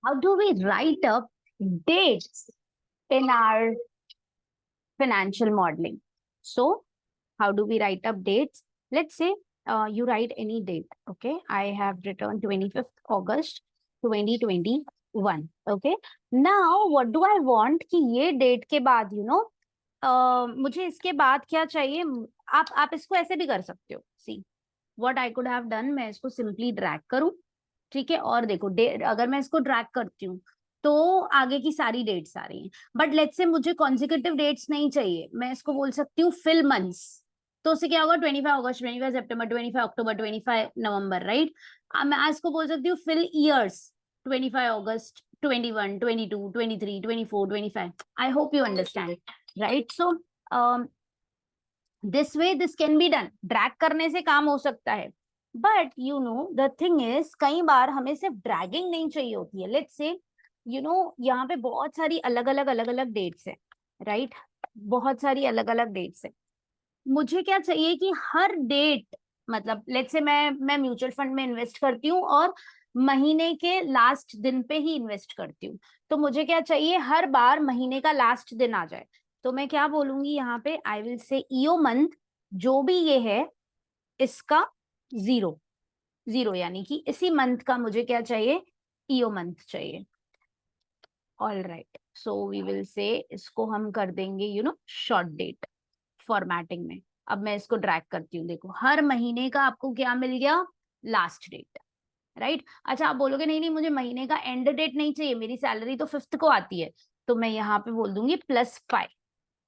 how do we write up dates in our financial modeling? So, how do we write up dates? Let's say you write any date. Okay, I have written 25th August 2021. Okay, now what do I want कि ये date के बाद मुझे इसके बाद क्या चाहिए? आप इसको ऐसे भी कर सकते हो. See what I could have done, मैं इसको सिंपली ड्रैग करूं. ठीक है, और देखो अगर मैं इसको ड्रैग करती हूँ तो आगे की सारी डेट्स आ रही हैं. बट लेट्स से मुझे कॉन्जिक्यूटिव डेट्स नहीं चाहिए, मैं इसको बोल सकती हूँ फिल मंथ्स. तो उससे क्या होगा? 25 अगस्त, 25 सितंबर, 25 अक्टूबर, 25 नवंबर, राइट. मैं इसको बोल सकती हूँ फिल ईयर्स. 25 अगस्त, 21, 22, 23, 24, 25. I hope you understand, right. So this way this can be done. Drag करने से काम हो सकता है. But you know the thing is, कई बार हमें सिर्फ ड्रैगिंग नहीं चाहिए होती है. लेट्स से यहाँ पे बहुत सारी अलग अलग डेट्स है, राइट. बहुत सारी अलग डेट्स है. मुझे क्या चाहिए कि हर डेट, मतलब लेट्स से मैं म्यूचुअल फंड में इन्वेस्ट करती हूँ और महीने के लास्ट दिन पे ही इन्वेस्ट करती हूँ. तो मुझे क्या चाहिए? हर बार महीने का लास्ट दिन आ जाए. तो मैं क्या बोलूंगी यहाँ पे? I will say EO month, जो भी ये है इसका जीरो. जीरो यानी कि इसी मंथ का मुझे क्या चाहिए? ईओ मंथ चाहिए. All right, so we will say इसको हम कर देंगे शॉर्ट डेट फॉर्मेटिंग में. अब मैं इसको ड्रैग करती हूँ. देखो हर महीने का आपको क्या मिल गया? Last date, right. अच्छा, आप बोलोगे नहीं नहीं मुझे महीने का एंड डेट नहीं चाहिए, मेरी सैलरी तो 5th को आती है. तो मैं यहाँ पे बोल दूंगी +5.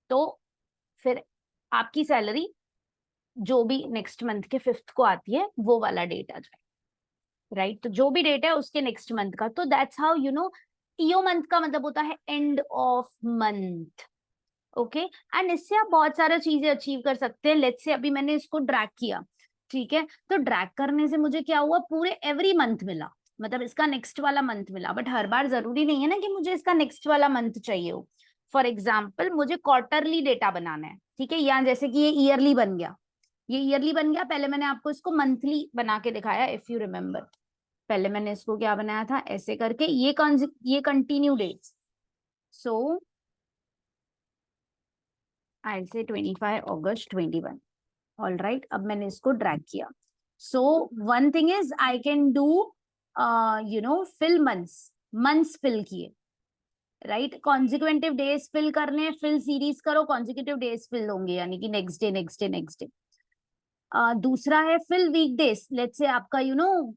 तो फिर आपकी सैलरी जो भी नेक्स्ट मंथ के 5th को आती है वो वाला डेट आ जाए, राइट. तो जो भी डेट है उसके नेक्स्ट मंथ का. तो दैट्स हाउ ईओ मंथ का मतलब होता है end of month. Okay, and इससे आप बहुत सारा चीजें अचीव कर सकते हैं. लेट्स से अभी मैंने इसको ड्रैग किया, ठीक है. तो ड्रैग करने से मुझे क्या हुआ? पूरे एवरी मंथ मिला, मतलब इसका नेक्स्ट वाला मंथ मिला. बट हर बार जरूरी नहीं है ना कि मुझे इसका नेक्स्ट वाला मंथ चाहिए हो. फॉर एग्जाम्पल मुझे क्वार्टरली डेटा बनाना है, ठीक है. या जैसे कि ये ईयरली बन गया, ये ईयरली बन गया. पहले मैंने आपको इसको मंथली बना के दिखाया, इफ यू रिमेम्बर. पहले मैंने इसको क्या बनाया था? ऐसे करके ये कंटिन्यू डेट्स. सो आई से 25 अगस्त 21. ऑल राइट, अब मैंने इसको ड्रैग किया. So one thing is I can do fill months fill किए, राइट. कॉन्जिक्यूटिव डेज फिल करने, फिल सीरीज करो, कॉन्जिक्यूटिव डेज फिल होंगे यानी कि next day next day next day. दूसरा है फिल वीकडेज. लेट्स से आपका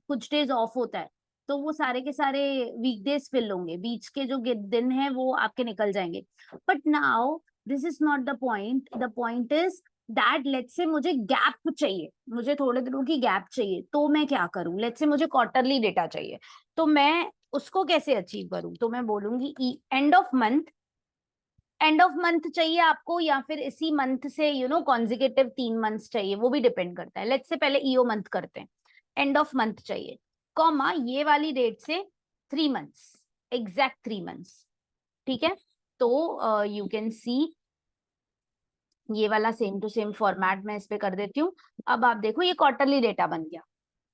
कुछ डेज ऑफ होता है तो वो सारे के सारे वीकडेज फिल होंगे, बीच के जो दिन है वो आपके निकल जाएंगे. But now this is not the point. The point is that let's say मुझे गैप चाहिए, मुझे थोड़े दिनों की गैप चाहिए. तो मैं क्या करूं? लेट्स से मुझे क्वार्टरली डेटा चाहिए, तो मैं उसको कैसे अचीव करूं? तो मैं बोलूंगी end of month. End of month चाहिए आपको या फिर इसी मंथ से कॉन्जिक्यूटिव 3 मंथ्स चाहिए, वो भी डिपेंड करता है. लेट्स से पहले ईओ मंथ करते हैं. एंड ऑफ मंथ चाहिए, कॉमा ये वाली डेट से 3 मंथ्स, एग्जैक्ट 3 मंथ्स. ठीक है, तो यू कैन सी ये वाला सेम टू सेम फॉर्मेट मैं इस पे कर देती हूँ. अब आप देखो ये क्वार्टरली डेटा बन गया.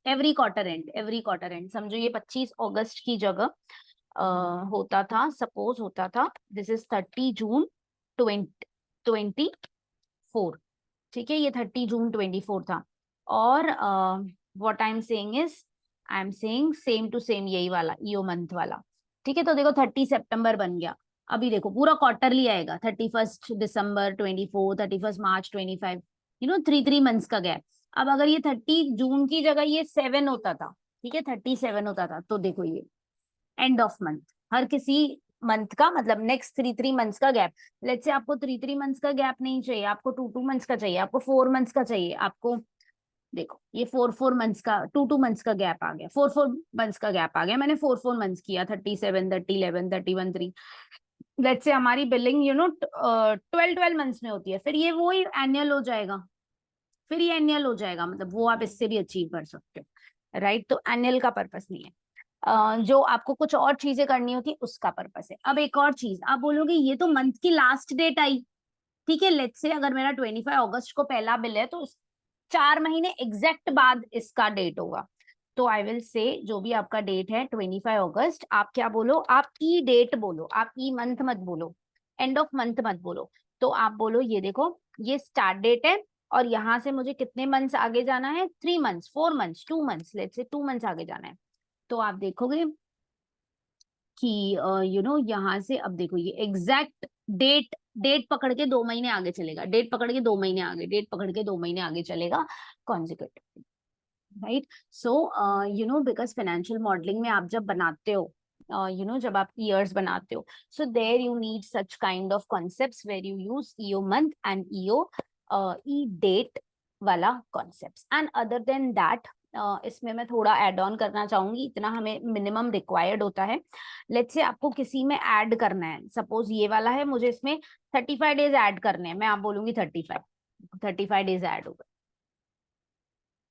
एवरी क्वार्टर एंड समझो ये 25 अगस्त की जगह होता था, सपोज होता था दिस इज 30 जून 2024. ठीक है, ये 30 जून 24 था. और what I am saying is, I am saying same to same यही वाला ईओ मंथ वाला. ठीक है, तो देखो 30 सितंबर बन गया. अभी देखो पूरा क्वार्टरली आएगा. 31 दिसंबर 24, 31 मार्च 25, 3 मंथ्स का गैप. अब अगर ये 30 जून की जगह ये 7 होता था, ठीक है 37 होता था, तो देखो ये एंड ऑफ मंथ. हर किसी मंथ का मतलब नेक्स्ट 3 मंथ्स का गैप. लेट्स से आपको 3 मंथ्स का गैप नहीं चाहिए, आपको 2 मंथ्स का चाहिए, आपको 4 मंथ्स का चाहिए. आपको देखो ये 4 मंथ्स का 2 मंथ्स का गैप आ गया, 4 मंथ्स का गैप आ गया. मैंने 4 मंथ्स किया, 37, 30, 11, 31, 3. लेट्स से हमारी बिलिंग 12 मंथ्स में होती है. फिर ये वो ही एनुअल हो जाएगा. फिर ये एनुअल हो जाएगा, मतलब वो आप इससे भी अचीव कर सकते हो, राइट. तो एनुअल का पर्पस नहीं है. जो आपको कुछ और चीजें करनी होती उसका पर्पस है. अब एक और चीज आप बोलोगे ये तो मंथ की लास्ट डेट आई. ठीक है, लेट्स से अगर मेरा 25 अगस्त को पहला बिल है तो 4 महीने एग्जैक्ट बाद इसका डेट होगा. तो आई विल से जो भी आपका डेट है 25 अगस्त, आप क्या बोलो, आप ई डेट बोलो, आप ई मंथ मत बोलो, एंड ऑफ मंथ मत बोलो। तो आप बोलो ये देखो, ये स्टार्ट डेट है और यहाँ से मुझे कितने मंथ्स आगे जाना है, 3 months, 4 months, 2 months, let's say 2 months आगे जाना है। तो आप देखोगे कि यहाँ से अब देखो ये एग्जैक्ट डेट, डेट पकड़ के 2 महीने आगे चलेगा, डेट पकड़ के 2 महीने आगे, डेट पकड़ के 2 महीने आगे चलेगा consecutive, right. So because financial modelling में आप जब बनाते हो, जब आप ईयर्स बनाते हो, so there you need such kind of concepts where you use EO month and EO E date वाला concepts, and other than that इसमें मैं थोड़ा एड ऑन करना चाहूंगी, इतना हमें मिनिमम रिक्वायर्ड होता है। लेट्स से आपको किसी में ऐड करना है, सपोज ये वाला है, मुझे इसमें 35 डेज ऐड करने हैं, मैं आप बोलूंगी 35 डेज ऐड होगा,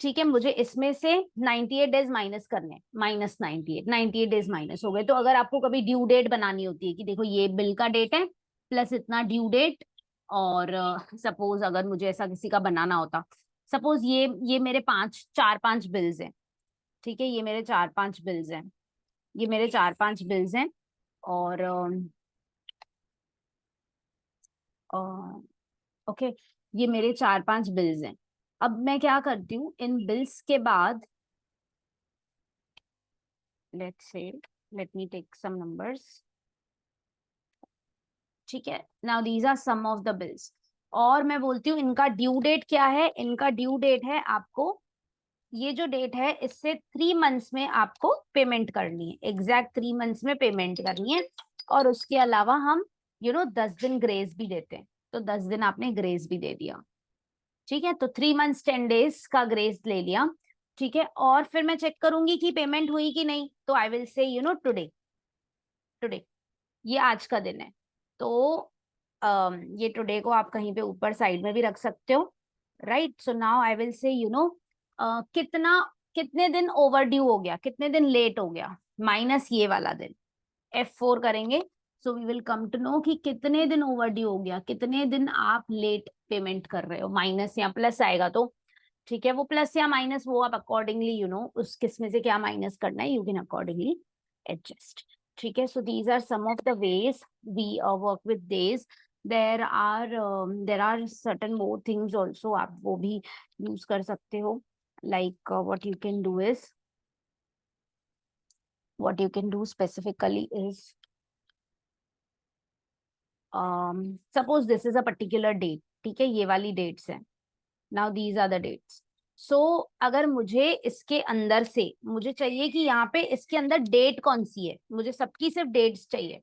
ठीक है। मुझे इसमें से 98 डेज माइनस करने, माइनस 98 डेज माइनस हो गए। तो अगर आपको कभी ड्यू डेट बनानी होती है कि देखो ये बिल का डेट है प्लस इतना ड्यू डेट, और सपोज अगर मुझे ऐसा किसी का बनाना होता, सपोज ये मेरे 4-5 बिल्स हैं, ठीक है, ये मेरे 4-5 बिल्स हैं, ये मेरे 4-5 बिल्स हैं, और ओके, ये मेरे 4-5 बिल्स हैं। अब मैं क्या करती हूँ इन बिल्स के बाद, let's say let me take some numbers, ठीक है, now these are some of the bills, और मैं बोलती हूँ इनका ड्यू डेट क्या है, इनका ड्यू डेट है आपको, ये जो डेट है इससे 3 मंथ्स में आपको पेमेंट करनी है, एग्जैक्ट 3 मंथ्स में पेमेंट करनी है। और उसके अलावा हम 10 दिन ग्रेस भी देते हैं, तो 10 दिन आपने ग्रेस भी दे दिया, ठीक है। तो 3 मंथ्स 10 डेज का ग्रेस ले लिया, ठीक है। और फिर मैं चेक करूंगी कि पेमेंट हुई कि नहीं, तो आई विल से टुडे, टुडे, ये आज का दिन है। तो ये टुडे को आप कहीं पे ऊपर साइड में भी रख सकते हो, right. So now I will से कितना, कितने दिन ओवर ड्यू हो गया, कितने दिन लेट हो गया, माइनस ये वाला दिन, F4 करेंगे। So we will come to know कि कितने दिन ओवर ड्यू हो गया, कितने दिन आप लेट पेमेंट कर रहे हो, माइनस या प्लस आएगा तो ठीक है, वो प्लस या माइनस वो आप अकॉर्डिंगली उस किस्म से क्या माइनस करना है, यू कैन अकॉर्डिंगली एडजस्ट, ठीक है। So these are some of the ways we work with days. There are certain more things also, आप वो भी यूज कर सकते हो, like what you can do is, what you can do specifically is, suppose this is a particular date, ठीक है, ये वाली dates है, now these are the dates। so अगर मुझे इसके अंदर से मुझे चाहिए कि यहाँ पे इसके अंदर डेट कौन सी है, मुझे सबकी सिर्फ डेट्स चाहिए,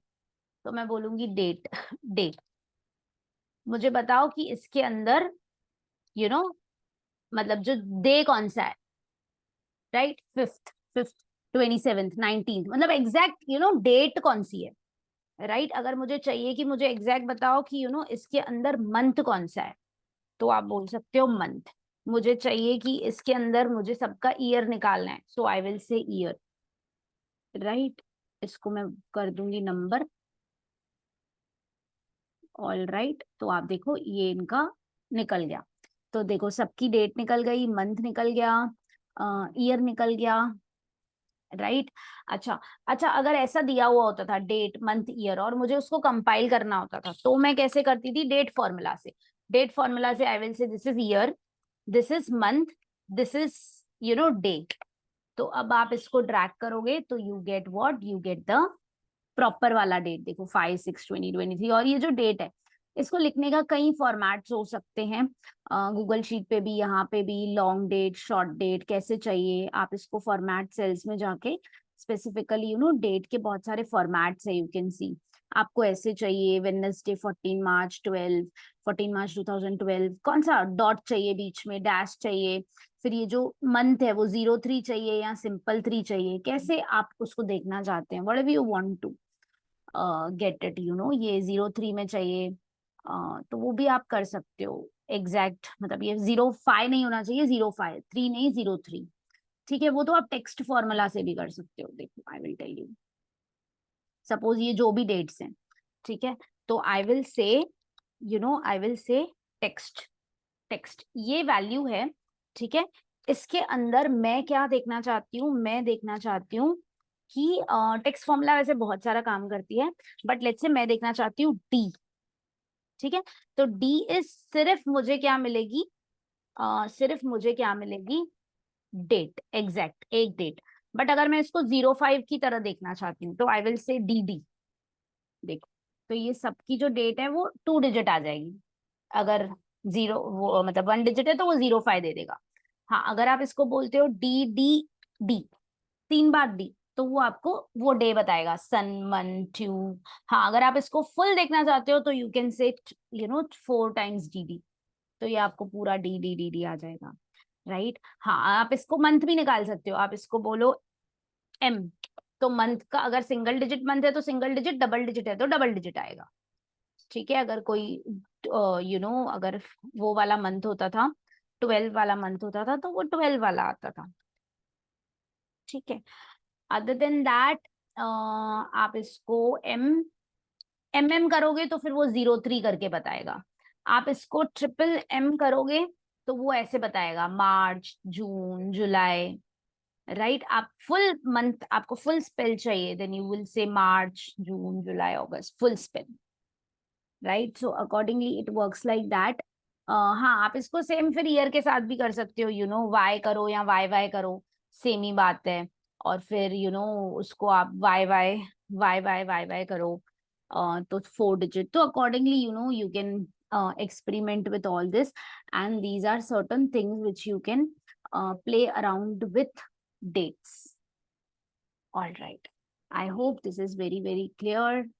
तो मैं बोलूंगी डेट डेट, मुझे बताओ कि इसके अंदर यू नो मतलब जो डे कौन सा है, राइट, 5th 27th 19th, मतलब एग्जैक्ट डेट कौन सी है, राइट। अगर मुझे चाहिए कि मुझे एग्जैक्ट बताओ कि इसके अंदर मंथ कौन सा है, तो आप बोल सकते हो मंथ। मुझे चाहिए कि इसके अंदर मुझे सबका ईयर निकालना है, so I will say year, right. इसको मैं कर दूंगी नंबर, ऑल राइट। तो आप देखो ये इनका निकल गया, तो देखो सबकी डेट निकल गई, मंथ निकल गया, ईयर निकल गया, राइट। अच्छा, अच्छा, अगर ऐसा दिया हुआ होता था डेट मंथ ईयर और मुझे उसको कंपाइल करना होता था, तो मैं कैसे करती थी, डेट फॉर्मूला से, डेट फॉर्मूला से I will say this is year, this is month, this is date. तो अब आप इसको ड्रैग करोगे तो you get what, you get the proper वाला डेट, देखो 5/6/2023, और ये जो डेट है इसको लिखने का कई फॉर्मेट्स हो सकते हैं, गूगल शीट पे भी, यहाँ पे भी, लॉन्ग डेट, शॉर्ट डेट, कैसे चाहिए आप इसको फॉर्मेट, सेल्स में जाके स्पेसिफिकली डेट के बहुत सारे फॉर्मेट्स है, यू कैन सी। आपको ऐसे चाहिए वेडनेसडे 14 मार्च 2012, कौन सा डॉट चाहिए बीच में, डैश चाहिए, फिर ये जो मंथ है वो 03 चाहिए या सिंपल 3 चाहिए, कैसे आप उसको देखना चाहते हैं, whatever you want to get it, ये 03 में चाहिए, तो वो भी आप कर सकते हो एग्जैक्ट, मतलब ये 05 नहीं होना चाहिए, 05 3 नहीं, 03, ठीक है। वो तो आप टेक्स्ट फॉर्मूला से भी कर सकते हो, देखो I will tell you, suppose ये जो भी डेट्स हैं, ठीक है, तो आई विल से आई विल से टेक्स्ट, टेक्स्ट ये वैल्यू है, ठीक है, इसके अंदर मैं क्या देखना चाहती हूँ, मैं देखना चाहती हूँ कि टेक्स्ट फॉर्मूला वैसे बहुत सारा काम करती है, बट लेट्स से मैं देखना चाहती हूँ डी। ठीक है, तो डी इज सिर्फ मुझे क्या मिलेगी, सिर्फ मुझे क्या मिलेगी, डेट, एग्जैक्ट एक डेट। बट अगर मैं इसको 05 की तरह देखना चाहती हूँ तो आई विल से डी डी। देखो, तो ये सबकी जो डेट है वो 2 डिजिट आ जाएगी। अगर जीरो वो मतलब 1 डिजिट है तो वो 05 दे देगा। हाँ, अगर आप इसको बोलते हो डी डी डी, 3 बार डी, तो वो आपको वो डे बताएगा, सन मन ट्यू। हाँ, अगर आप इसको फुल देखना चाहते हो तो you can say 4 times D D, तो ये आपको पूरा डी डी डी डी आ जाएगा, राइट। हाँ, आप इसको मंथ भी निकाल सकते हो, आप इसको बोलो एम, तो मंथ का अगर सिंगल डिजिट मंथ है तो सिंगल डिजिट, डबल डिजिट है तो डबल डिजिट आएगा। ठीक है, अगर कोई अगर वो वाला मंथ होता था, 12 वाला मंथ होता था तो वो 12 वाला आता था। ठीक है, अदर देन दैट आप इसको एम करोगे तो फिर वो 03 करके बताएगा। आप इसको ट्रिपल एम करोगे तो वो ऐसे बताएगा, मार्च जून जुलाई, राइट। आप फुल मंथ, आपको फुल स्पेल चाहिए, then you will say March June July August, full spell, right. So accordingly it works like that. हाँ, आप इसको सेम फिर ईयर के साथ भी कर सकते हो, वाई करो या वाई वाई करो, सेम ही बात है। और फिर उसको आप Y Y Y Y Y Y करो, तो 4 डिजिट, तो accordingly you can experiment with all this, and these are certain things which you can play around with dates. All right, I hope this is very very clear.